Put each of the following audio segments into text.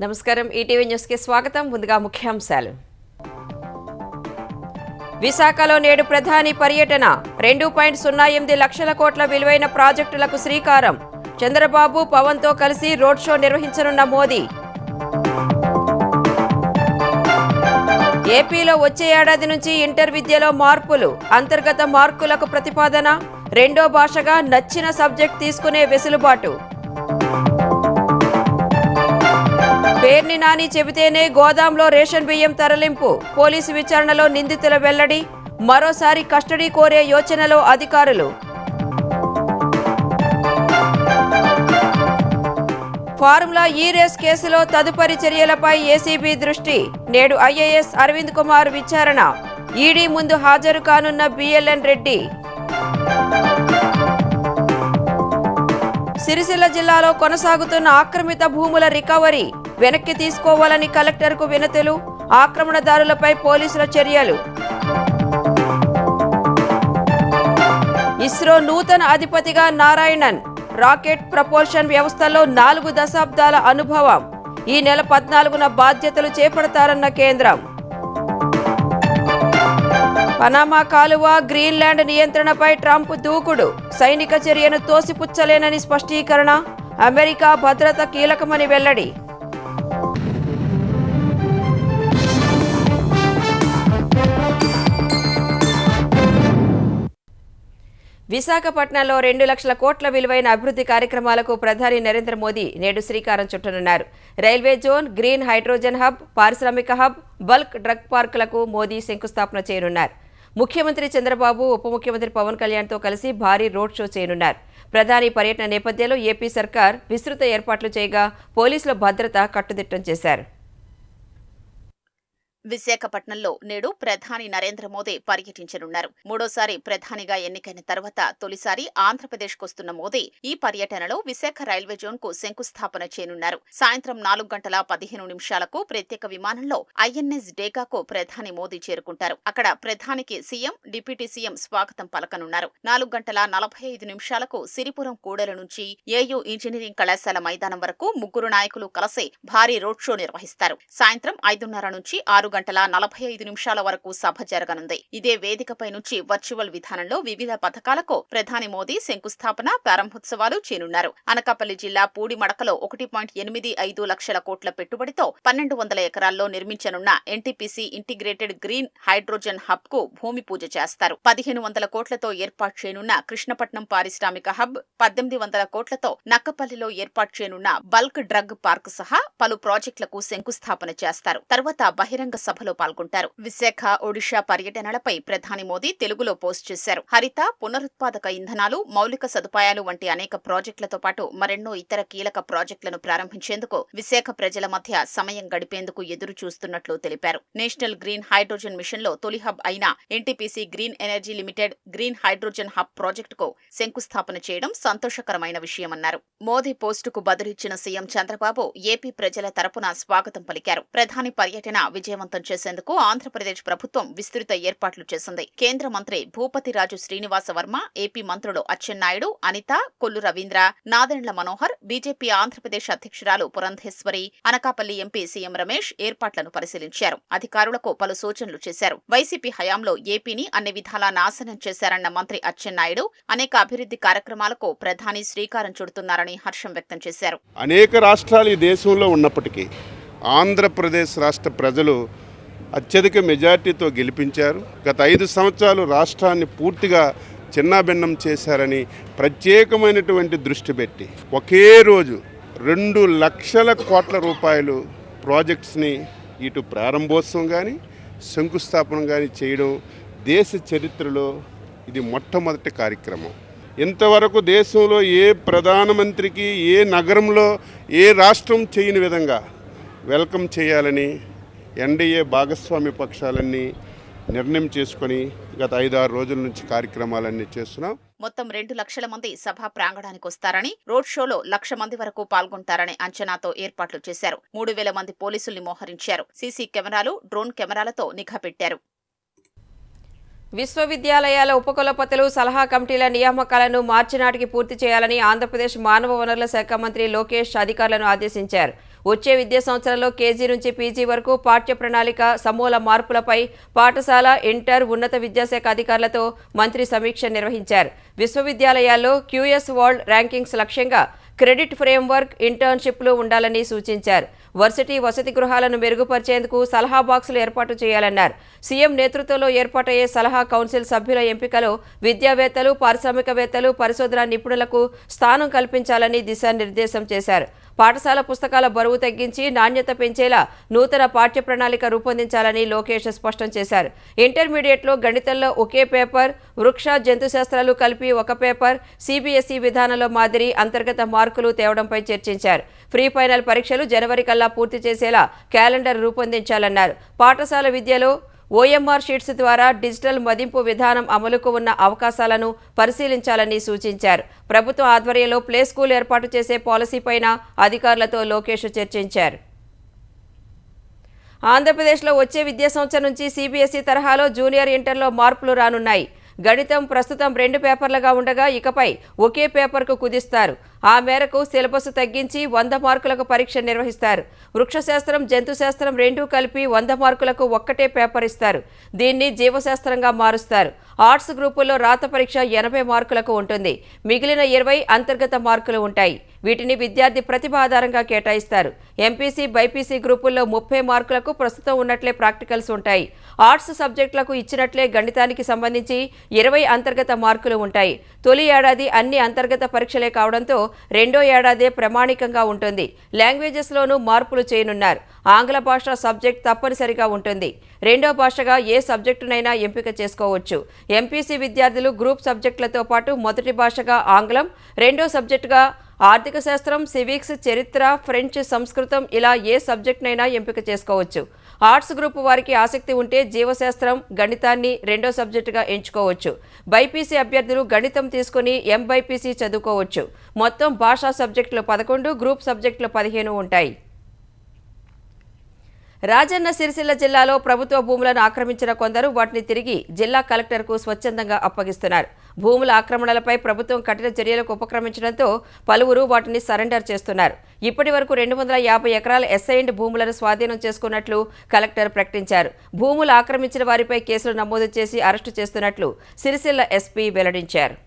నమస్కారం ETV news కి స్వాగతం. ముందుగా ముఖ్యాంశాలు. విశాఖలో నేడు ప్రధాని పర్యటన. 2.08 లక్షల కోట్ల విలువైన ప్రాజెక్టులకు శ్రీకారం. చంద్రబాబు పవన్తో కలిసి రోడ్ షో నిర్వహించనున్న మోదీ. ఏపీలో వచ్చే ఏడాది నుంచి ఇంటర్ విద్యలో మార్పులు. అంతర్గత మార్కులకు ప్రతిపాదన. రెండో భాషగా నచ్చిన సబ్జెక్ట్ తీసుకునే వెసులుబాటు. పేర్ని నాని చెబితేనే గోదాంలో రేషన్ బియ్యం తరలింపు. పోలీసు విచారణలో నిందితుల వెల్లడి. మరోసారి కస్టడీ కోరే యోచనలో అధికారులు. ఫార్ములా ఈ రేస్ కేసులో తదుపరి చర్యలపై ఏసీబీ దృష్టి. నేడు ఐఏఎస్ అరవింద్ కుమార్ విచారణ. ఈడీ ముందు హాజరు కానున్న బిఎల్ఎన్ రెడ్డి. సిరిసిల్ల జిల్లాలో కొనసాగుతున్న ఆక్రమిత భూముల రికవరీ. వెనక్కి తీసుకోవాలని కలెక్టర్కు వినతులు. ఆక్రమణదారులపై పోలీసుల చర్యలు. ఇస్రో నూతన అధిపతిగా నారాయణన్. రాకెట్ ప్రపోల్షన్ వ్యవస్థలో 4 దశాబ్దాల అనుభవం. ఈ నెల 14న బాధ్యతలు చేపడతారన్న కేంద్రం. పనామా కాలువ, గ్రీన్లాండ్ నియంత్రణపై ట్రంప్ దూకుడు. సైనిక చర్యను తోసిపుచ్చలేనని స్పష్టీకరణ. అమెరికా భద్రత కీలకమని వెల్లడి. విశాఖపట్నంలో 2 లక్షల కోట్ల విలువైన అభివృద్ధి కార్యక్రమాలకు ప్రధాని నరేంద్ర మోదీ నేడు శ్రీకారం చుట్టనున్నారు. Railway zone, green hydrogen hub, పారిశ్రామిక హబ్, బల్క్ డ్రగ్ పార్కులకు మోదీ శంకుస్థాపన చేయనున్నారు. ముఖ్యమంత్రి చంద్రబాబు, ఉప ముఖ్యమంత్రి పవన్ కళ్యాణ్తో కలిసి భారీ రోడ్ షో చేయనున్నారు. ప్రధాని పర్యటన నేపథ్యంలో ఏపీ సర్కార్ విస్తృత ఏర్పాట్లు చేయగా పోలీసుల భద్రత కట్టుదిట్టం చేశారు. విశాఖపట్నంలో నేడు ప్రధాని నరేంద్ర మోదీ పర్యటించనున్నారు. మూడోసారి ప్రధానిగా ఎన్నికైన తర్వాత తొలిసారి ఆంధ్రప్రదేశ్కొస్తున్న మోదీ ఈ పర్యటనలో విశాఖ రైల్వే జోన్ కు శంకుస్థాపన చేయనున్నారు. సాయంత్రం 4:15 ప్రత్యేక విమానంలో ఐఎన్ఎస్ డేగాకు ప్రధాని మోదీ చేరుకుంటారు. అక్కడ ప్రధానికి సీఎం, డిప్యూటీ సీఎం స్వాగతం పలకనున్నారు. 4:45 సిరిపురం కూడలి నుంచి ఏయూ ఇంజనీరింగ్ కళాశాల మైదానం వరకు ముగ్గురు నాయకులు కలిసి భారీ రోడ్ షో నిర్వహిస్తారు. సాయంత్రం 5:30 నుంచి 6:45 వరకు సభ జరగనుంది. ఇదే వేదికపై నుంచి వర్చువల్ విధానంలో వివిధ పథకాలకు ప్రధాని మోదీ శంకుస్థాపన, ప్రారంభోత్సవాలు చేయనున్నారు. అనకాపల్లి జిల్లా పూడిమడకలో 1.85 లక్షల కోట్ల పెట్టుబడితో 1200 ఎకరాల్లో నిర్మించనున్న NTPC integrated green hydrogen hub కు భూమి పూజ చేస్తారు. 1500 కోట్లతో ఏర్పాటు చేయనున్న కృష్ణపట్నం పారిశ్రామిక హబ్, 1800 కోట్లతో నక్కపల్లిలో ఏర్పాటు చేయనున్న బల్క్ డ్రగ్ పార్క్ సహా పలు ప్రాజెక్టులకు శంకుస్థాపన చేస్తారు. తర్వాత బహిరంగ సభలో పాల్గొంటారు. విశాఖ, ఒడిషా పర్యటనలపై ప్రధాని మోదీ తెలుగులో పోస్ట్ చేశారు. హరిత, పునరుత్పాదక ఇంధనాలు, మౌలిక సదుపాయాలు వంటి అనేక ప్రాజెక్టులతో పాటు మరెన్నో ఇతర కీలక ప్రాజెక్టులను ప్రారంభించేందుకు విశాఖ ప్రజల మధ్య సమయం గడిపేందుకు ఎదురు చూస్తున్నట్లు తెలిపారు. నేషనల్ గ్రీన్ హైడ్రోజన్ మిషన్ లో తొలి హబ్ అయిన NTPC green energy limited green hydrogen hub ప్రాజెక్టుకు శంకుస్థాపన చేయడం సంతోషకరమైన విషయమన్నారు. మోదీ పోస్టుకు బదులిచ్చిన సీఎం చంద్రబాబు ఏపీ ప్రజల తరపున స్వాగతం పలికారు. ప్రధాని పర్యటన విజయవంతం చేసేందుకు ఆంధ్రప్రదేశ్ ప్రభుత్వం విస్తృత ఏర్పాట్లు చేసింది. కేంద్ర మంత్రి భూపతిరాజు శ్రీనివాస వర్మ, ఏపీ మంత్రులు అచ్చెన్నాయుడు, అనిత, కొల్లు రవీంద్ర, నాదెండ్ల మనోహర్, బీజేపీ ఆంధ్రప్రదేశ్ అధ్యక్షురాలు పురంధేశ్వరి, అనకాపల్లి ఎంపీ సీఎం రమేష్ ఏర్పాట్లను పరిశీలించారు. అధికారులకు పలు సూచనలు చేశారు. వైసీపీ హయాంలో ఏపీని అన్ని విధాలా నాశనం చేశారన్న మంత్రి అచ్చెన్నాయుడు అనేక అభివృద్ధి కార్యక్రమాలకు ప్రధాని శ్రీకారం చుడుతున్నారని హర్షం వ్యక్తం చేశారు. అనేక రాష్ట్రాలు ఈ దేశంలో ఉన్నప్పటికీ ఆంధ్రప్రదేశ్ రాష్ట్ర ప్రజలు అత్యధిక మెజార్టీతో గెలిపించారు. గత 5 సంవత్సరాలు రాష్ట్రాన్ని పూర్తిగా చిన్నాభిన్నం చేశారని ప్రత్యేకమైనటువంటి దృష్టి పెట్టి ఒకే రోజు 2 లక్షల కోట్ల రూపాయలు ప్రాజెక్ట్స్ని ఇటు ప్రారంభోత్సవం కానీ శంకుస్థాపన కానీ చేయడం దేశ చరిత్రలో ఇది మొట్టమొదటి కార్యక్రమం. ఇంతవరకు దేశంలో ఏ ప్రధానమంత్రికి, ఏ నగరంలో, ఏ రాష్ట్రం చేయని విధంగా వెల్కమ్ చేయాలని ఎన్డీఏ భాగస్వామ్య పక్షాలన్నీ నిర్ణయం చేసుకొని గత 5-6 రోజుల నుంచి కార్యక్రమాలన్నీ చేస్తున్నాం. మొత్తం 2 లక్షల మంది సభా ప్రాంగణానికి వస్తారని, రోడ్ షోలో 1,00,000 మంది వరకు పాల్గొంటారనే అంచనాతో ఏర్పాట్లు చేశారు. 3,000 మంది పోలీసుల్ని మోహరించారు. సీసీ కెమెరాలు, డ్రోన్ కెమెరాలతో నిఘా పెట్టారు. విశ్వవిద్యాలయాల ఉపకులపతులు సలహా కమిటీల నియామకాలను మార్చి నాటికి పూర్తి చేయాలని ఆంధ్రప్రదేశ్ మానవ వనరుల శాఖ మంత్రి లోకేష్ అధికారులను ఆదేశించారు. వచ్చే విద్యా సంవత్సరంలో కేజీ నుంచి పీజీ వరకు పాఠ్య ప్రణాళిక సమూల మార్పులపై పాఠశాల, ఇంటర్, ఉన్నత విద్యాశాఖ అధికారులతో మంత్రి సమీక్ష నిర్వహించారు. విశ్వవిద్యాలయాల్లో QS వరల్డ్ ర్యాంకింగ్స్ లక్ష్యంగా క్రెడిట్ ఫ్రేమ్వర్క్, ఇంటర్న్షిప్లు ఉండాలని సూచించారు. వర్సిటీ వసతి గృహాలను మెరుగుపరిచేందుకు సలహా బాక్సులు ఏర్పాటు చేయాలన్నారు. సీఎం నేతృత్వంలో ఏర్పాటయ్యే సలహా కౌన్సిల్ సభ్యుల ఎంపికలో విద్యావేత్తలు, పారిశ్రామికవేత్తలు, పరిశోధనా నిపుణులకు స్థానం కల్పించాలని దిశానిర్దేశం చేశారు. పాఠశాల పుస్తకాల బరువు తగ్గించి నాణ్యత పెంచేలా నూతన పాఠ్య ప్రణాళిక రూపొందించాలని లోకేష్ స్పష్టం చేశారు. ఇంటర్మీడియట్లో గణితంలో ఒకే పేపర్, వృక్ష జంతుశాస్త్రాలు కలిపి ఒక పేపర్, CBSE విధానంలో మాదిరి అంతర్గత మార్కులు తేవడంపై చర్చించారు. ప్రీ ఫైనల్ పరీక్షలు జనవరి కల్లా పూర్తి చేసేలా క్యాలెండర్ రూపొందించాలన్నారు. పాఠశాల విద్యలో OMR షీట్స్ ద్వారా డిజిటల్ మదింపు విధానం అమలుకు ఉన్న అవకాశాలను పరిశీలించాలని సూచించారు. ప్రభుత్వ ఆధ్వర్యంలో ప్లే స్కూల్ ఏర్పాటు చేసే పాలసీపైన అధికారులతో లోకేష్ చర్చించారు. ఆంధ్రప్రదేశ్లో వచ్చే విద్యా సంవత్సరం నుంచి CBSE తరహాలో జూనియర్ ఇంటర్లో మార్పులు రానున్నాయి. గణితం ప్రస్తుతం 2 పేపర్లుగా ఉండగా ఇకపై ఒకే పేపర్కు కుదిస్తారు. ఆ మేరకు సిలబస్ తగ్గించి 100 మార్కులకు పరీక్ష నిర్వహిస్తారు. వృక్షశాస్త్రం, జంతుశాస్త్రం రెండూ కలిపి 100 మార్కులకు ఒక్కటే పేపర్ ఇస్తారు. దీన్ని జీవశాస్త్రంగా మారుస్తారు. ఆర్ట్స్ గ్రూపుల్లో రాత పరీక్ష 80 మార్కులకు ఉంటుంది. మిగిలిన 20 అంతర్గత మార్కులు ఉంటాయి. వీటిని విద్యార్థి ప్రతిభ ఆధారంగా కేటాయిస్తారు. MPC, BIPC గ్రూపుల్లో 30 మార్కులకు ప్రస్తుతం ఉన్నట్లే ప్రాక్టికల్స్ ఉంటాయి. ఆర్ట్స్ సబ్జెక్టులకు ఇచ్చినట్లే గణితానికి సంబంధించి 20 అంతర్గత మార్కులు ఉంటాయి. తొలి ఏడాది అన్ని అంతర్గత పరీక్షలే కావడంతో రెండో ఏడాదే ప్రమాణికంగా ఉంటుంది. లాంగ్వేజెస్లోనూ మార్పులు చేయనున్నారు. ఆంగ్ల భాష సబ్జెక్ట్ తప్పనిసరిగా ఉంటుంది. రెండో భాషగా ఏ సబ్జెక్టునైనా ఎంపిక చేసుకోవచ్చు. MPC విద్యార్థులు గ్రూప్ సబ్జెక్టులతో పాటు మొదటి భాషగా ఆంగ్లం, రెండో సబ్జెక్టుగా ఆర్థిక శాస్త్రం, సివిక్స్, చరిత్ర, ఫ్రెంచ్, సంస్కృతం ఇలా ఏ సబ్జెక్టునైనా ఎంపిక చేసుకోవచ్చు. ఆర్ట్స్ గ్రూప్ వారికి ఆసక్తి ఉంటే జీవశాస్త్రం, గణితాన్ని రెండో సబ్జెక్టుగా ఎంచుకోవచ్చు. BIPC అభ్యర్థులు గణితం తీసుకుని MBIPC చదువుకోవచ్చు. మొత్తం భాషా సబ్జెక్టులు 11, గ్రూప్ సబ్జెక్టులు 15 ఉంటాయి. రాజన్న సిరిసిల్ల జిల్లాలో ప్రభుత్వ భూములను ఆక్రమించిన కొందరు వాటిని తిరిగి జిల్లా కలెక్టర్కు స్వచ్ఛందంగా అప్పగిస్తున్నారు. భూముల ఆక్రమణలపై ప్రభుత్వం కఠిన చర్యలకు ఉపక్రమించడంతో పలువురు వాటిని సరెండర్ చేస్తున్నారు. ఇప్పటి వరకు 250 ఎకరాల అసైన్డ్ భూములను స్వాధీనం చేసుకున్నట్లు కలెక్టర్ ప్రకటించారు. భూములు ఆక్రమించిన వారిపై కేసులు నమోదు చేసి అరెస్టు చేస్తున్నట్లు సిరిసిల్ల SP వెల్లడించారు.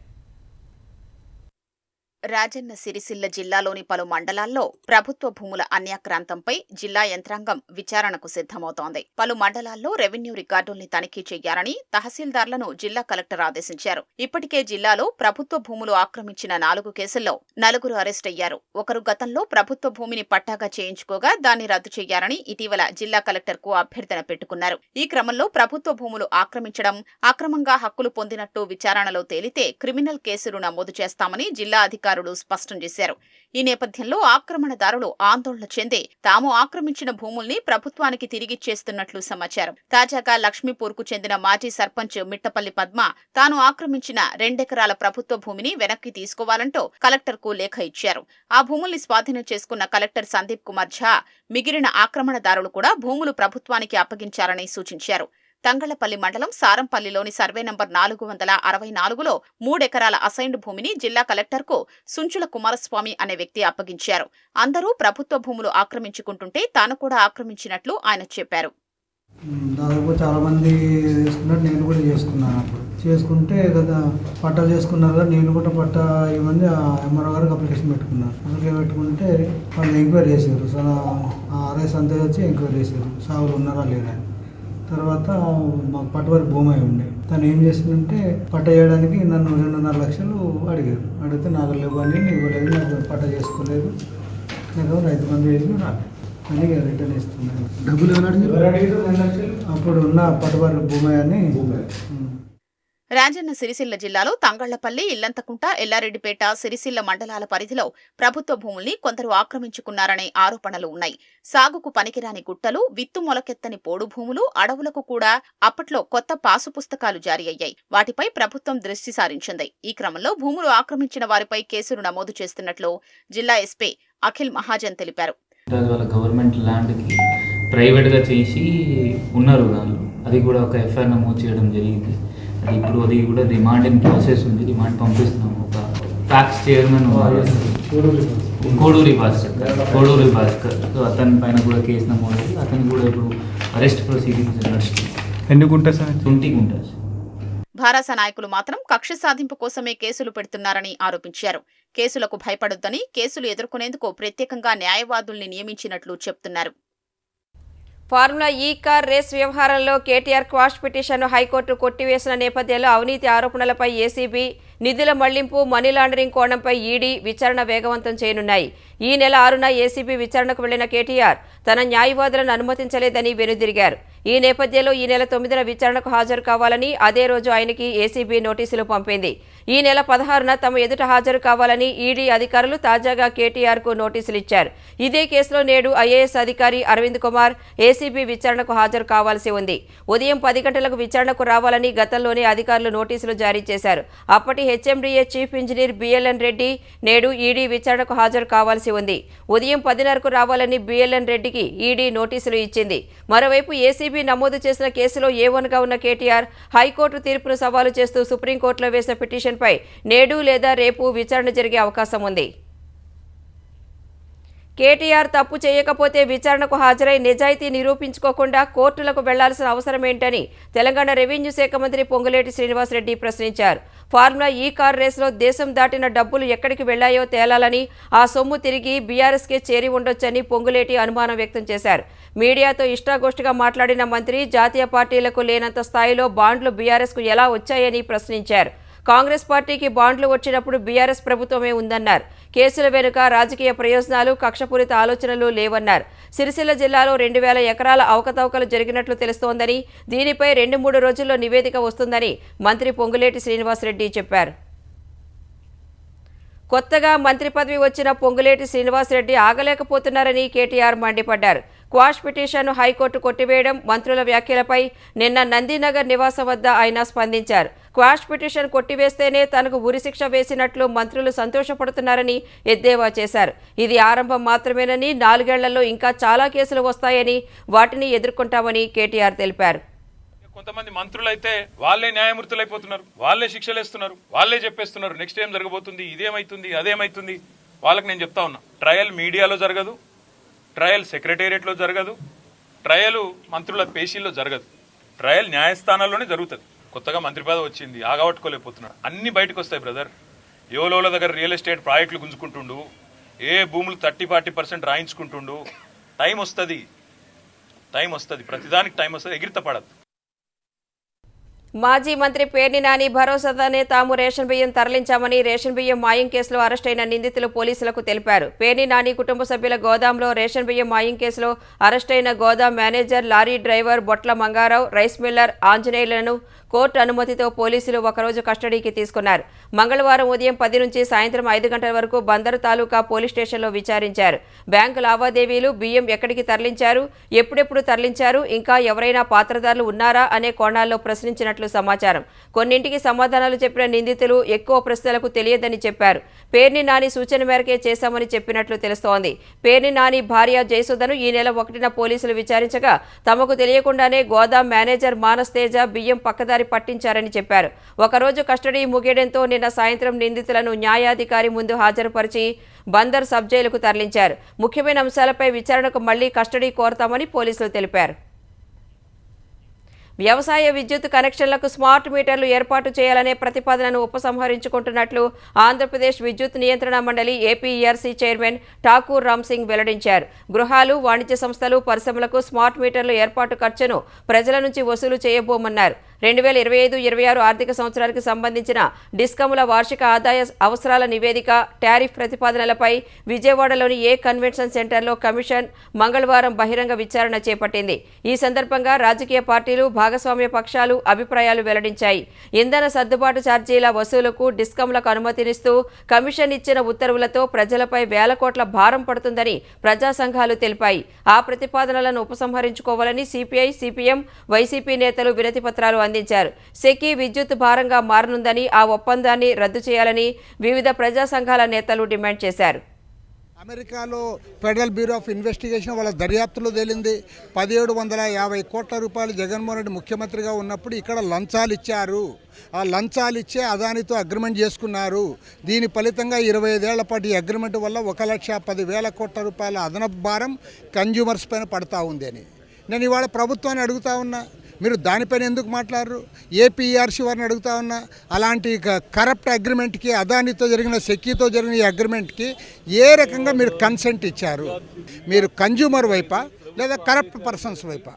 రాజన్న సిరిసిల్ల జిల్లాలోని పలు మండలాల్లో ప్రభుత్వ భూముల అన్యాక్రాంతంపై జిల్లా యంత్రాంగం విచారణకు సిద్ధమవుతోంది. పలు మండలాల్లో రెవెన్యూ రికార్డుల్ని తనిఖీ చేయాలని తహసీల్దార్లను జిల్లా కలెక్టర్ ఆదేశించారు. ఇప్పటికే జిల్లాలో ప్రభుత్వ భూములు ఆక్రమించిన 4 కేసుల్లో 4 అరెస్ట్ అయ్యారు. ఒకరు గతంలో ప్రభుత్వ భూమిని పట్టాగా చేయించుకోగా దాన్ని రద్దు చేయాలని ఇటీవల జిల్లా కలెక్టర్కు అభ్యర్థన పెట్టుకున్నారు. ఈ క్రమంలో ప్రభుత్వ భూములు ఆక్రమించడం, అక్రమంగా హక్కులు పొందినట్టు విచారణలో తేలితే క్రిమినల్ కేసులు నమోదు చేస్తామని జిల్లా అధికారులు స్పష్టం చేశారు. ఈ నేపథ్యంలో ఆక్రమణదారులు ఆందోళన చెంది తాము ఆక్రమించిన భూముల్ని ప్రభుత్వానికి తిరిగిచ్చేస్తున్నట్లు సమాచారం. తాజాగా లక్ష్మీపూర్కు చెందిన మాజీ సర్పంచ్ మిట్టపల్లి పద్మ తాను ఆక్రమించిన 2 ఎకరాల ప్రభుత్వ భూమిని వెనక్కి తీసుకోవాలంటూ కలెక్టర్కు లేఖ ఇచ్చారు. ఆ భూముల్ని స్వాధీనం చేసుకున్న కలెక్టర్ సందీప్ కుమార్ ఝా మిగిలిన ఆక్రమణదారులు కూడా భూములు ప్రభుత్వానికి అప్పగించాలని సూచించారు. తంగళ్లపల్లి మండలం సారంపల్లిలోని సర్వే నంబర్ 464లో 3 ఎకరాల అసైన్డ్ భూమిని జిల్లా కలెక్టర్కు సుంచుల కుమారస్వామి అనే వ్యక్తి అప్పగించారు. అందరూ ప్రభుత్వ భూములు ఆక్రమించుకుంటుంటే తాను కూడా ఆక్రమించినట్లు ఆయన చెప్పారు. దాదాపు చాలా మంది చేసుకున్నట్టు నేను కూడా చేసుకున్నాను. అప్పుడు చేసుకుంటే కదా పట్టాలు చేసుకున్నారు కదా, నేను కూడా పట్టా ఇవన్నీ MRO గారికి అప్లికేషన్ పెట్టుకున్నాను. అప్లికేషన్ పెట్టుకుంటే వాళ్ళు ఎంక్వైరీ చేశారు. RS అంతా వచ్చి ఎంక్వైరీ చేశారు, సాగులు ఉన్నారా లేరా. తర్వాత మాకు పట్టువారి భూమి అయి ఉండే తను ఏం చేసిందంటే పట్ట చేయడానికి నన్ను 2.5 లక్షలు అడిగారు. అడిగితే నాకు లేవని ఇవ్వలేదు, నాకు పట్ట చేసుకోలేదు, నాకు రైతు బంధు వేసి రాలేదు అని రిటర్న్ ఇస్తున్నాను. డబ్బులు అప్పుడు ఉన్న పట్టువారి భూమి అని. రాజన్న సిరిసిల్ల జిల్లాలో తంగళ్లపల్లి, ఇల్లంతకుంట, ఎల్లారెడ్డిపేట, సిరిసిల్ల మండలాల పరిధిలో ప్రభుత్వ భూముల్ని కొందరు ఆక్రమించుకున్నారనే ఆరోపణలు ఉన్నాయి. సాగుకు పనికిరాని గుట్టలు, విత్తు మొలకెత్తని పోడు భూములు, అడవులకు కూడా అప్పట్లో కొత్త పాసు పుస్తకాలు జారీ అయ్యాయి. వాటిపై ప్రభుత్వం దృష్టి సారించింది. ఈ క్రమంలో భూములు ఆక్రమించిన వారిపై కేసులు నమోదు చేస్తున్నట్లు జిల్లా SP అఖిల్ మహాజన్ తెలిపారు. గవర్నమెంట్ ల్యాండ్కి ప్రైవేట్గా చేసి ఉన్నారు, అది కూడా ఒక FIR నమోదు చేయడం జరిగింది. ఇప్పుడు అది కూడా రిమాండ్ ఇన్ ప్రాసెస్ ఉంది. రిమాండ్ పంపిస్తున్నాము. ఒక tax chairman Koduri Bhaskar so అతని పైన కూడా కేసు నమోదు. అతను కూడా ఇప్పుడు అరెస్ట్ ప్రొసీడింగ్స్ నడుస్తుంది. ఎన్ని గుంటలు సార్? 20 గుంటలు. భారస నాయకులు మాత్రం కక్ష సాధింపు కోసమే కేసులు పెడుతున్నారని ఆరోపించారు. కేసులకు భయపడొద్దని, కేసులు ఎదుర్కొనేందుకు ప్రత్యేకంగా న్యాయవాదుల్ని నియమించినట్లు చెప్తున్నారు. ఫార్ములా ఈ కార్ రేస్ వ్యవహారంలో కేటీఆర్ క్వాష్ పిటిషన్ను హైకోర్టు కొట్టివేసిన నేపథ్యంలో అవినీతి ఆరోపణలపై ఏసీబీ, నిధుల మళ్లింపు, మనీ లాండరింగ్ కోణంపై ఈడీ విచారణ వేగవంతం చేయనున్నాయి. ఈ నెల 6న ఏసీబీ విచారణకు వెళ్లిన కేటీఆర్ తన న్యాయవాదులను అనుమతించలేదని వెనుదిరిగారు. ఈ నేపథ్యంలో ఈ నెల 9న విచారణకు హాజరు కావాలని అదే రోజు ఆయనకి ఏసీబీ నోటీసులు పంపింది. ఈ నెల 16న తమ ఎదుట హాజరు కావాలని ఈడీ అధికారులు తాజాగా కేటీఆర్కు నోటీసులు ఇచ్చారు. ఇదే కేసులో నేడు ఐఏఎస్ అధికారి అరవింద్ కుమార్ ఏసీబీ విచారణకు హాజరు కావాల్సి ఉంది. ఉదయం 10 గంటలకు విచారణకు రావాలని గతంలోనే అధికారులు నోటీసులు జారీ చేశారు. అప్పటి HMDA chief engineer BLN Reddy నేడు ఈడీ విచారణకు హాజరు కావాల్సి ఉంది. ఉదయం 10:30కు రావాలని బిఎల్ఎన్ రెడ్డికి ఈడీ నోటీసులు ఇచ్చింది. మరోవైపు ఏసీబీ నమోదు చేసిన కేసులో A1గా ఉన్న కేటీఆర్ హైకోర్టు తీర్పును సవాలు చేస్తూ సుప్రీంకోర్టులో వేసిన పిటిషన్పై నేడు లేదా రేపు విచారణ జరిగే అవకాశం ఉంది. కేటీఆర్ తప్పు చేయకపోతే విచారణకు హాజరై నిజాయితీ నిరూపించుకోకుండా కోర్టులకు వెళ్లాల్సిన అవసరం ఏంటని తెలంగాణ రెవెన్యూ శాఖ మంత్రి పొంగులేటి శ్రీనివాసరెడ్డి ప్రశ్నించారు. ఫార్ములా ఈ కార్ రేసులో దేశం దాటిన డబ్బులు ఎక్కడికి వెళ్లాయో తేలాలని, ఆ సొమ్ము తిరిగి బీఆర్ఎస్కే చేరి ఉండొచ్చని పొంగులేటి అనుమానం వ్యక్తం చేశారు. మీడియాతో ఇష్టాగోష్ఠిగా మాట్లాడిన మంత్రి జాతీయ పార్టీలకు లేనంత స్థాయిలో బాండ్లు బీఆర్ఎస్కు ఎలా వచ్చాయని ప్రశ్నించారు. కాంగ్రెస్ పార్టీకి బాండ్లు వచ్చినప్పుడు బీఆర్ఎస్ ప్రభుత్వమే ఉందన్నారు. కేసుల వెనుక రాజకీయ ప్రయోజనాలు, కక్షపూరిత ఆలోచనలు లేవన్నారు. సిరిసిల్ల జిల్లాలో 2000 ఎకరాల అవకతవకలు జరిగినట్లు తెలుస్తోందని, దీనిపై 2-3 రోజుల్లో నివేదిక వస్తుందని మంత్రి పొంగులేటి శ్రీనివాసరెడ్డి చెప్పారు. కొత్తగా మంత్రి పదవి వచ్చిన పొంగులేటి శ్రీనివాసరెడ్డి ఆగలేకపోతున్నారని కేటీఆర్ మండిపడ్డారు. క్వాష్ పిటిషన్ను హైకోర్టు కొట్టివేయడం, మంత్రుల వ్యాఖ్యలపై నిన్న నందినగర్ నివాసం వద్ద ఆయన స్పందించారు. క్వాష్ పిటిషన్ కొట్టివేస్తేనే తనకు ఉరిశిక్ష వేసినట్లు మంత్రులు సంతోషపడుతున్నారని ఎద్దేవా చేశారు. ఇది ఆరంభం మాత్రమేనని, 4 ఏళ్లలో ఇంకా చాలా కేసులు వస్తాయని, వాటిని ఎదుర్కొంటామని కేటీఆర్ తెలిపారు. కొంతమంది మంత్రులు అయితే వాళ్ళే న్యాయమూర్తులు అయిపోతున్నారు, వాళ్ళే శిక్షలు వేస్తున్నారు, వాళ్ళే చెప్పేస్తున్నారు నెక్స్ట్ ఏం జరగబోతుంది, ఇదేమైతుంది, అదేమైతుంది. వాళ్ళకి నేను చెప్తా ఉన్నా, ట్రయల్ మీడియాలో జరగదు, ట్రయల్ సెక్రటేరియట్లో జరగదు, ట్రయల్ మంత్రుల పేషీల్లో జరగదు, ట్రయల్ న్యాయస్థానాల్లోనే జరుగుతుంది. కొత్తగా మంత్రి పదవి వచ్చింది, ఆగబట్టుకోలేకపోతున్నాడు. అన్ని బయటకు వస్తాయి బ్రదర్. ఎవలోల దగ్గర రియల్ ఎస్టేట్ ప్రాజెక్టులు గుంజుకుంటుండు, ఏ భూములు 30-40% రాయించుకుంటుండు. టైం వస్తుంది, ప్రతిదానికి టైం వస్తుంది, ఎగిరిత పడద్దు. మాజీ మంత్రి పేర్ని నాని భరోసాతోనే తాము రేషన్ బియ్యం తరలించామని రేషన్ బియ్యం మాయం కేసులో అరెస్టైన నిందితులు పోలీసులకు తెలిపారు. పేర్ని నాని కుటుంబ సభ్యుల గోదాంలో రేషన్ బియ్యం మాయం కేసులో అరెస్టైన గోదాం మేనేజర్, లారీ డ్రైవర్ బొట్ల మంగారావు, రైస్ మిల్లర్ ఆంజనేయులను కోర్టు అనుమతితో పోలీసులు ఒకరోజు కస్టడీకి తీసుకున్నారు. మంగళవారం ఉదయం 10 నుంచి సాయంత్రం 5 గంటల వరకు బందరు తాలూకా పోలీస్ స్టేషన్లో విచారించారు. బ్యాంకు లావాదేవీలు, బియ్యం ఎక్కడికి తరలించారు, ఎప్పుడెప్పుడు తరలించారు, ఇంకా ఎవరైనా పాత్రదారులు ఉన్నారా అనే కోణాల్లో ప్రశ్నించినట్లు సమాచారం. కొన్నింటికి సమాధానాలు చెప్పిన నిందితులు ఎక్కువ ప్రశ్నలకు తెలియదని చెప్పారు. పేర్ని నాని సూచన మేరకే చేశామని చెప్పినట్లు తెలుస్తోంది. పేర్ని నాని భార్య జయసుధను ఈ నెల 1న పోలీసులు విచారించగా తమకు తెలియకుండానే గోదాం మేనేజర్ మానస్ తేజ బియ్యం పక్కదారి పట్టించారని చెప్పారు. ఒకరోజు కస్టడీ ముగియడంతో నిన్న సాయంత్రం నిందితులను న్యాయాధికారి ముందు హాజరుపరిచి బందర్ సబ్ జైలుకు తరలించారు. ముఖ్యమైన అంశాలపై విచారణకు మళ్లీ కస్టడీ కోరతామని పోలీసులు తెలిపారు. వ్యవసాయ విద్యుత్ కనెక్షన్లకు స్మార్ట్ మీటర్లు ఏర్పాటు చేయాలనే ప్రతిపాదనను ఉపసంహరించుకుంటున్నట్లు ఆంధ్రప్రదేశ్ విద్యుత్ నియంత్రణ మండలి ఏపీఈఆర్సీ చైర్మన్ ఠాకూర్ రామ్ సింగ్ వెల్లడించారు. గృహాలు, వాణిజ్య సంస్థలు, పరిశ్రమలకు స్మార్ట్ మీటర్లు ఏర్పాటు ఖర్చును ప్రజల నుంచి వసూలు చేయబోమన్నారు. 2025-26 ఆర్థిక సంవత్సరానికి సంబంధించిన డిస్కమ్ల వార్షిక ఆదాయ అవసరాల నివేదిక, టారిఫ్ ప్రతిపాదనలపై విజయవాడలోని ఏ కన్వెన్షన్ సెంటర్లో కమిషన్ మంగళవారం బహిరంగ విచారణ చేపట్టింది. ఈ సందర్భంగా రాజకీయ పార్టీలు, భాగస్వామ్య పక్షాలు అభిప్రాయాలు వెల్లడించాయి. ఇంధన సర్దుబాటు ఛార్జీల వసూలుకు డిస్కమ్లకు అనుమతినిస్తూ కమిషన్ ఇచ్చిన ఉత్తర్వులతో ప్రజలపై వేల కోట్ల భారం పడుతుందని ప్రజా సంఘాలు తెలిపాయి. ఆ ప్రతిపాదనలను ఉపసంహరించుకోవాలని సిపిఐ, సిపిఎం, వైసీపీ నేతలు వినతి పత్రాలు అందించారు. సెకీ విద్యుత్ భారంగా మారనుందని, ఆ ఒప్పందాన్ని రద్దు చేయాలని వివిధ ప్రజా సంఘాల నేతలు డిమాండ్ చేశారు. ఆ అమెరికాలో ఫెడరల్ బ్యూరో ఆఫ్ ఇన్వెస్టిగేషన్ వాళ్ళ దర్యాప్తులో తేలింది 1750 కోట్ల రూపాయలు జగన్మోహన్ రెడ్డి ముఖ్యమంత్రిగా ఉన్నప్పుడు ఇక్కడ లంచాలు ఇచ్చారు. ఆ లంచాలు ఇచ్చే అదానితో అగ్రిమెంట్ చేసుకున్నారు. దీని ఫలితంగా 25 ఏళ్ల పాటు ఈ అగ్రిమెంట్ వల్ల 1,10,000 కోట్ల రూపాయల అదనపు భారం కన్జ్యూమర్స్ పైన పడతా ఉంది అని నేను ఇవాళ ప్రభుత్వాన్ని అడుగుతా ఉన్నా. మీరు దానిపైన ఎందుకు మాట్లాడరు? ఏపీఆర్సీ వారిని అడుగుతా ఉన్నా. అలాంటి కరప్ట్ అగ్రిమెంట్కి, అదానితో జరిగిన సెక్కీతో జరిగిన ఈ అగ్రిమెంట్కి ఏ రకంగా మీరు కన్సెంట్ ఇచ్చారు? మీరు కన్జ్యూమర్ వైపా లేదా కరప్ట్ పర్సన్స్ వైపా?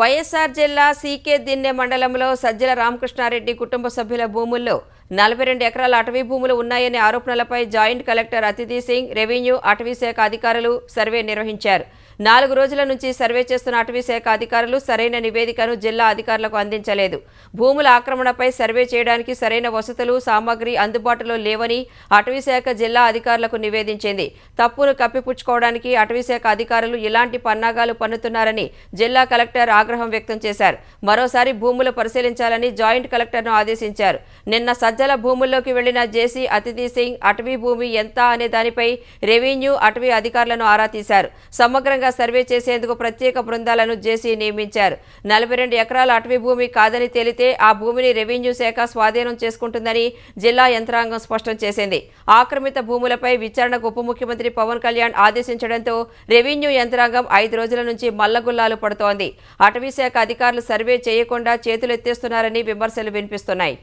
వైఎస్ఆర్ జిల్లా సీకే దిన్నె మండలంలో సజ్జల రామకృష్ణారెడ్డి కుటుంబ సభ్యుల భూముల్లో 42 ఎకరాల అటవీ భూములు ఉన్నాయనే ఆరోపణలపై జాయింట్ కలెక్టర్ అతిథి సింగ్, రెవెన్యూ, అటవీ శాఖ అధికారులు సర్వే నిర్వహించారు. 4 రోజుల నుంచి సర్వే చేస్తున్న అటవీ శాఖ అధికారులు సరైన నివేదికను జిల్లా అధికారులకు అందించలేదు. భూముల ఆక్రమణపై సర్వే చేయడానికి సరైన వసతులు, సామగ్రి అందుబాటులో లేవని అటవీ శాఖ జిల్లా అధికారులకు నివేదించింది. తప్పును కప్పిపుచ్చుకోవడానికి అటవీ శాఖ అధికారులు ఇలాంటి పన్నాగాలు పన్నుతున్నారని జిల్లా కలెక్టర్ ఆగ్రహం వ్యక్తం చేశారు. మరోసారి భూములు పరిశీలించాలని జాయింట్ కలెక్టర్ను ఆదేశించారు. నిన్న సజ్జల భూముల్లోకి వెళ్లిన జేసీ అతిథి సింగ్ అటవీ భూమి ఎంత అనే దానిపై రెవెన్యూ, అటవీ అధికారులను ఆరా తీశారు. సమగ్రంగా సర్వే చేసేందుకు ప్రత్యేక బృందాలను జేసీ నియమించారు. 42 ఎకరాల అటవీ భూమి కాదని తేలితే ఆ భూమిని రెవెన్యూ శాఖ స్వాధీనం చేసుకుంటుందని జిల్లా యంత్రాంగం స్పష్టం చేసింది. ఆక్రమిత భూములపై విచారణకు ఉప ముఖ్యమంత్రి పవన్ కళ్యాణ్ ఆదేశించడంతో రెవెన్యూ యంత్రాంగం 5 రోజుల నుంచి మల్లగుల్లాలు పడుతోంది. అటవీ శాఖ అధికారులు సర్వే చేయకుండా చేతులెత్తేస్తున్నారని విమర్శలు వినిపిస్తున్నాయి.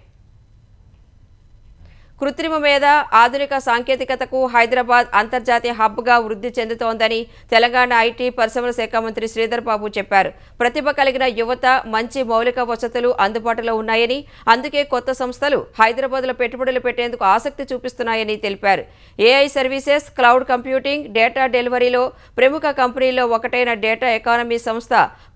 కృత్రిమ మేధ, ఆధునిక సాంకేతికతకు హైదరాబాద్ అంతర్జాతీయ హబ్గా వృద్ధి చెందుతోందని తెలంగాణ ఐటీ పరిశ్రమల శాఖ మంత్రి శ్రీధర్ బాబు చెప్పారు. ప్రతిభ కలిగిన యువత, మంచి మౌలిక వసతులు అందుబాటులో ఉన్నాయని, అందుకే కొత్త సంస్థలు హైదరాబాద్లో పెట్టుబడులు పెట్టేందుకు ఆసక్తి చూపిస్తున్నాయని తెలిపారు. AI services, cloud computing, data డెలివరీలో ప్రముఖ కంపెనీల్లో ఒకటైన డేటా ఎకానమీ సంస్థ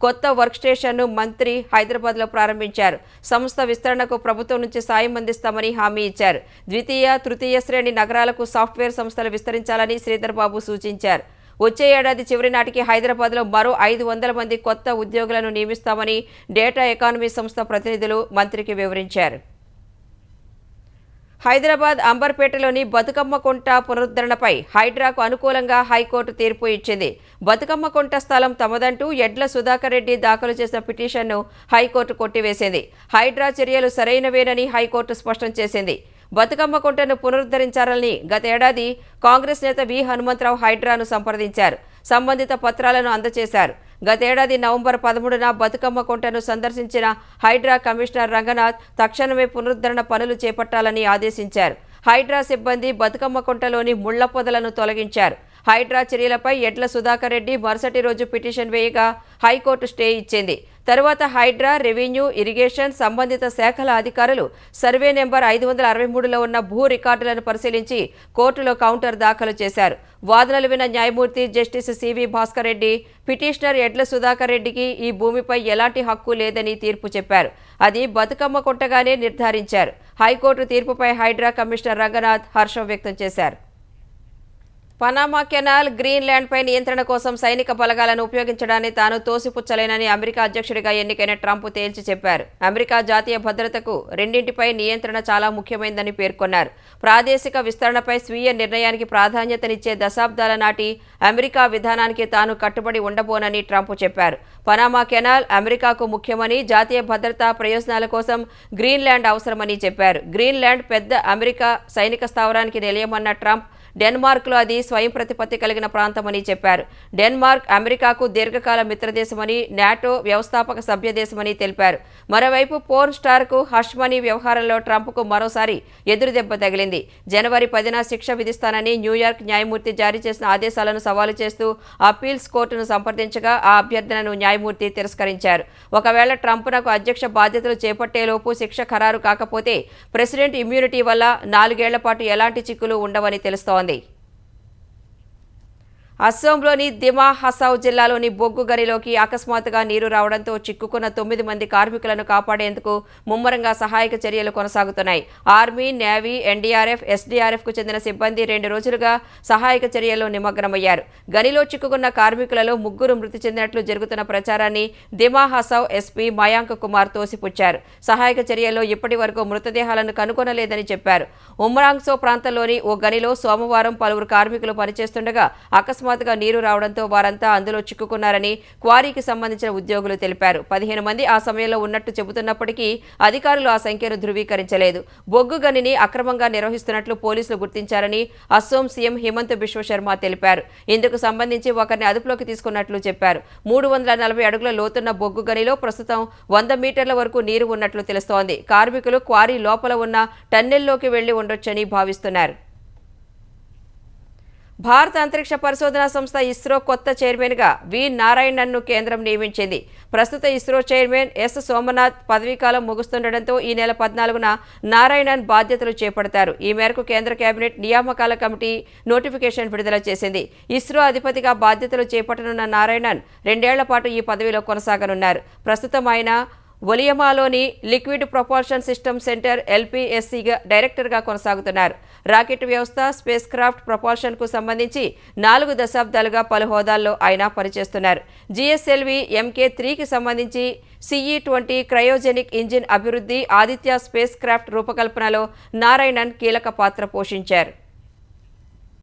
కొత్త వర్క్ స్టేషన్ను మంత్రి హైదరాబాద్లో ప్రారంభించారు. సంస్థ విస్తరణకు ప్రభుత్వం నుంచి సాయం అందిస్తామని హామీ ఇచ్చారు. ద్వితీయ, తృతీయ శ్రేణి నగరాలకు సాఫ్ట్వేర్ సంస్థలు విస్తరించాలని శ్రీధర్ బాబు సూచించారు. వచ్చే ఏడాది చివరి నాటికి హైదరాబాద్లో మరో 500 మంది కొత్త ఉద్యోగులను నియమిస్తామని డేటా ఎకానమీ సంస్థ ప్రతినిధులు మంత్రికి వివరించారు. హైదరాబాద్ అంబర్పేటలోని బతుకమ్మ కుంట పునరుద్ధరణపై హైడ్రాకు అనుకూలంగా హైకోర్టు తీర్పు ఇచ్చింది. బతుకమ్మ కుంట స్థలం తమదంటూ ఎడ్ల సుధాకర్ రెడ్డి దాఖలు చేసిన పిటిషన్ను హైకోర్టు కొట్టివేసింది. హైడ్రా చర్యలు సరైనవేనని హైకోర్టు స్పష్టం చేసింది. బతుకమ్మ కుంటను పునరుద్ధరించాలని గతేడాది కాంగ్రెస్ నేత వి హనుమంతరావు హైడ్రాను సంప్రదించారు. సంబంధిత పత్రాలను అందజేశారు. గతేడాది నవంబర్ 13న బతుకమ్మ కుంటను సందర్శించిన హైడ్రా కమిషనర్ రంగనాథ్ తక్షణమే పునరుద్ధరణ పనులు చేపట్టాలని ఆదేశించారు. హైడ్రా సిబ్బంది బతుకమ్మ కుంటలోని ముళ్ల పొదలను తొలగించారు. హైడ్రా చర్యలపై ఎడ్ల సుధాకర్ రెడ్డి మరుసటి రోజు పిటిషన్ వేయగా హైకోర్టు స్టే ఇచ్చింది. తరువాత హైడ్రా, రెవెన్యూ, ఇరిగేషన్ సంబంధిత శాఖల అధికారులు సర్వే నెంబర్ 563లో ఉన్న భూ రికార్డులను పరిశీలించి కోర్టులో కౌంటర్ దాఖలు చేశారు. వాదనలు విన్న న్యాయమూర్తి justice CV Bhaskar Reddy petitioner Edla Sudhakar రెడ్డికి ఈ భూమిపై ఎలాంటి హక్కు లేదని తీర్పు చెప్పారు. అది బతుకమ్మ కుంటగానే నిర్ధారించారు. హైకోర్టు తీర్పుపై హైడ్రా కమిషనర్ రంగనాథ్ హర్షం వ్యక్తం చేశారు. పనామా కెనాల్, గ్రీన్లాండ్పై నియంత్రణ కోసం సైనిక బలగాలను ఉపయోగించడాన్ని తాను తోసిపుచ్చలేనని అమెరికా అధ్యక్షుడిగా ఎన్నికైన ట్రంప్ తేల్చి చెప్పారు. అమెరికా జాతీయ భద్రతకు రెండింటిపై నియంత్రణ చాలా ముఖ్యమైనదని పేర్కొన్నారు. ప్రాదేశిక విస్తరణపై స్వీయ నిర్ణయానికి ప్రాధాన్యతనిచ్చే దశాబ్దాల నాటి అమెరికా విధానానికి తాను కట్టుబడి ఉండబోనని ట్రంప్ చెప్పారు. పనామా కెనాల్ అమెరికాకు ముఖ్యమని, జాతీయ భద్రతా ప్రయోజనాల కోసం గ్రీన్లాండ్ అవసరమని చెప్పారు. గ్రీన్లాండ్ పెద్ద అమెరికా సైనిక స్థావరానికి నిలయమన్న ట్రంప్ డెన్మార్క్లో అది స్వయం ప్రతిపత్తి కలిగిన ప్రాంతమని చెప్పారు. డెన్మార్క్ అమెరికాకు దీర్ఘకాల మిత్రదేశమని, నాటో వ్యవస్థాపక సభ్యదేశమని తెలిపారు. మరోవైపు పోర్న్ స్టార్కు హష్ మనీ వ్యవహారంలో ట్రంప్కు మరోసారి ఎదురుదెబ్బ తగిలింది. జనవరి 10న శిక్ష విధిస్తానని న్యూయార్క్ న్యాయమూర్తి జారీ చేసిన ఆదేశాలను సవాలు చేస్తూ అప్పీల్స్ కోర్టును సంప్రదించగా ఆ అభ్యర్థనను న్యాయమూర్తి తిరస్కరించారు. ఒకవేళ ట్రంప్నకు అధ్యక్ష బాధ్యతలు చేపట్టేలోపు శిక్ష ఖరారు కాకపోతే ప్రెసిడెంట్ ఇమ్యూనిటీ వల్ల 4 ఏళ్ల పాటు ఎలాంటి చిక్కులు ఉండవని తెలుస్తోంది. అస్సోంలోని దిమా హసావ్ జిల్లాలోని బొగ్గు గనిలోకి అకస్మాత్తుగా నీరు రావడంతో చిక్కుకున్న 9 మంది కార్మికులను కాపాడేందుకు ముమ్మరంగా సహాయక చర్యలు కొనసాగుతున్నాయి. ఆర్మీ, నేవీ, ఎన్డీఆర్ఎఫ్, ఎస్డీఆర్ఎఫ్కు చెందిన సిబ్బంది 2 రోజులుగా సహాయక చర్యల్లో నిమగ్నమయ్యారు. గనిలో చిక్కుకున్న కార్మికులలో 3 మృతి చెందినట్లు జరుగుతున్న ప్రచారాన్ని దిమా హసావ్ ఎస్పీ మయాంక్ కుమార్ తోసిపుచ్చారు. సహాయక చర్యల్లో ఇప్పటి వరకు మృతదేహాలను కనుగొనలేదని చెప్పారు. ఉమ్రాంగ్సో ప్రాంతంలోని ఓ గనిలో సోమవారం పలువురు కార్మికులు పనిచేస్తుండగా అకస్మాత్తుగా నీరు రావడంతో వారంతా అందులో చిక్కుకున్నారని క్వారీకి సంబంధించిన ఉద్యోగులు తెలిపారు. 15 మంది ఆ సమయంలో ఉన్నట్టు చెబుతున్నప్పటికీ అధికారులు ఆ సంఖ్యను ధృవీకరించలేదు. బొగ్గు గనిని అక్రమంగా నిర్వహిస్తున్నట్లు పోలీసులు గుర్తించారని అస్సోం సీఎం హిమంత్ బిశ్వ శర్మ తెలిపారు. ఇందుకు సంబంధించి ఒకరిని అదుపులోకి తీసుకున్నట్లు చెప్పారు. 340 అడుగుల లోతున్న బొగ్గు గనిలో ప్రస్తుతం 100 మీటర్ల వరకు నీరు ఉన్నట్లు తెలుస్తోంది. కార్మికులు క్వారీ లోపల ఉన్న టన్నెల్లోకి వెళ్లి ఉండొచ్చని భావిస్తున్నారు. భారత అంతరిక్ష పరిశోధనా సంస్థ ఇస్రో కొత్త చైర్మన్గా వి నారాయణన్ను కేంద్రం నియమించింది. ప్రస్తుత ఇస్రో చైర్మన్ ఎస్ సోమనాథ్ పదవీకాలం ముగుస్తుండటంతో ఈ నెల 14న నారాయణన్ బాధ్యతలు చేపడతారు. ఈ మేరకు కేంద్ర కేబినెట్ నియామకాల కమిటీ నోటిఫికేషన్ విడుదల చేసింది. ఇస్రో అధిపతిగా బాధ్యతలు చేపట్టనున్న నారాయణన్ 2 ఏళ్ల పాటు ఈ పదవిలో కొనసాగనున్నారు. ప్రస్తుతం ఆయన ఒలియమాలోని లిక్విడ్ ప్రొపల్షన్ సిస్టమ్ సెంటర్ ఎల్పిఎస్సిగా డైరెక్టర్గా కొనసాగుతున్నారు. రాకెట్ వ్యవస్థ, స్పేస్ క్రాఫ్ట్ ప్రొపల్షన్కు సంబంధించి 4 దశాబ్దాలుగా పలు హోదాల్లో ఆయన పనిచేస్తున్నారు. జిఎస్ఎల్వి MK3కి సంబంధించి CE-20 క్రయోజెనిక్ ఇంజిన్ అభివృద్ధి, ఆదిత్య స్పేస్ క్రాఫ్ట్ రూపకల్పనలో నారాయణన్ కీలక పాత్ర పోషించారు.